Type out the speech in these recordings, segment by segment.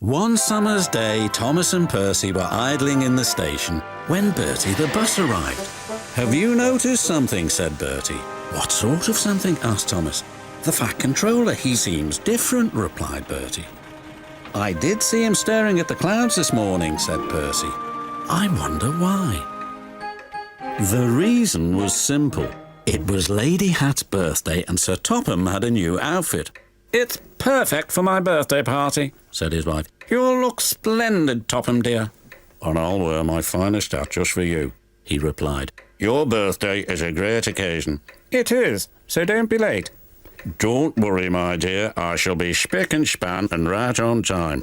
One summer's day, Thomas and Percy were idling in the station when Bertie the bus arrived. "Have you noticed something?" said Bertie. "What sort of something?" asked Thomas. "The Fat Controller. He seems different," replied Bertie. "I did see him staring at the clouds this morning," said Percy. "I wonder why." The reason was simple. It was Lady Hatt's birthday and Sir Topham had a new outfit. "It's perfect for my birthday party," said his wife. "You'll look splendid, Topham dear." "And I'll wear my finest hat just for you," he replied. "Your birthday is a great occasion." "It is, so don't be late." "Don't worry, my dear. I shall be spick and span and right on time."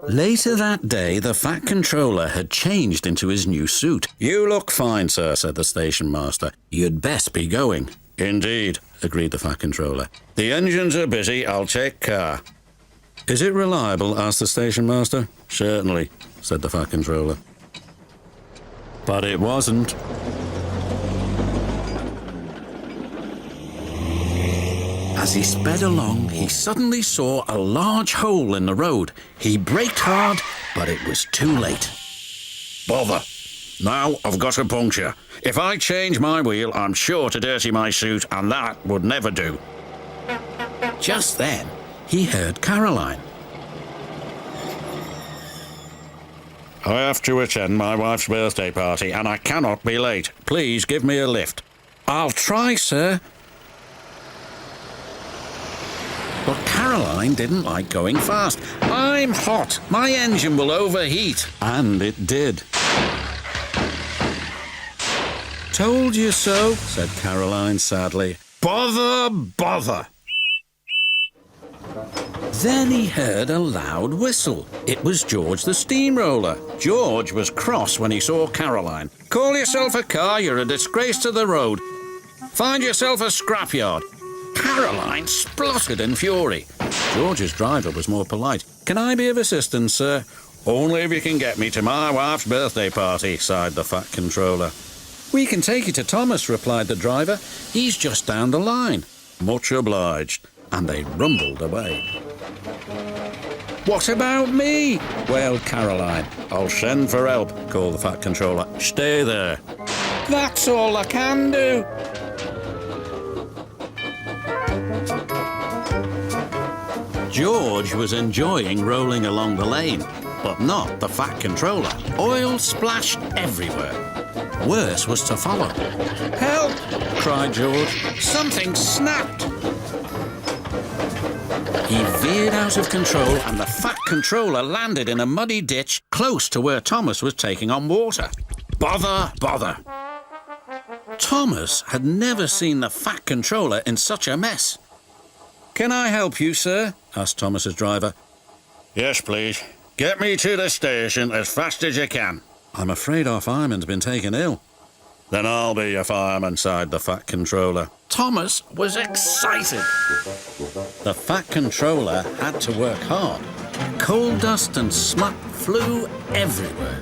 Later that day, the Fat Controller had changed into his new suit. "You look fine, sir," said the station master. "You'd best be going." "Indeed," agreed the Fat Controller. "The engines are busy. I'll take care." "Is it reliable?" asked the station master. "Certainly," said the Fat Controller. But it wasn't. As he sped along, he suddenly saw a large hole in the road. He braked hard, but it was too late. "Bother! Now I've got a puncture. If I change my wheel, I'm sure to dirty my suit, and that would never do." Just then, he heard Caroline. "I have to attend my wife's birthday party, and I cannot be late. Please give me a lift." "I'll try, sir." But Caroline didn't like going fast. "I'm hot. My engine will overheat." And it did. "Told you so," said Caroline sadly. "Bother, bother." Then he heard a loud whistle. It was George the steamroller. George was cross when he saw Caroline. "Call yourself a car, you're a disgrace to the road. Find yourself a scrapyard." Caroline spluttered in fury. George's driver was more polite. "Can I be of assistance, sir?" "Only if you can get me to my wife's birthday party," sighed the Fat Controller. "We can take you to Thomas," replied the driver. "He's just down the line." "Much obliged." And they rumbled away. "What about me?" wailed Caroline. "I'll send for help," called the Fat Controller. "Stay there." "That's all I can do." George was enjoying rolling along the lane, but not the Fat Controller. Oil splashed everywhere. Worse was to follow. "Help!" cried George. "Something snapped." He veered out of control and the Fat Controller landed in a muddy ditch close to where Thomas was taking on water. Bother, bother. Thomas had never seen the Fat Controller in such a mess. "Can I help you, sir?" asked Thomas's driver. "Yes, please. Get me to the station as fast as you can." "I'm afraid our fireman's been taken ill." "Then I'll be your fireman," sighed the Fat Controller. Thomas was excited. The Fat Controller had to work hard. Coal dust and smut flew everywhere.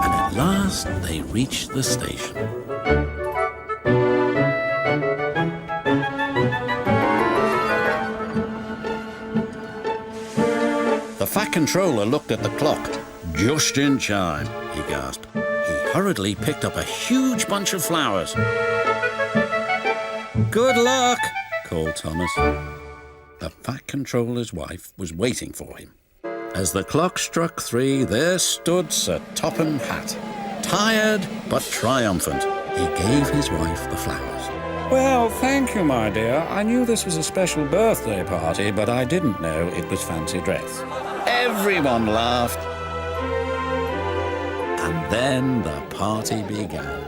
And at last they reached the station. The Fat Controller looked at the clock. "Just in time," he gasped. He hurriedly picked up a huge bunch of flowers. "Good luck," called Thomas. The Fat Controller's wife was waiting for him. As the clock struck 3, there stood Sir Topham Hatt, tired but triumphant. He gave his wife the flowers. "Well, thank you, my dear. I knew this was a special birthday party, but I didn't know it was fancy dress." Everyone laughed. And then the party began.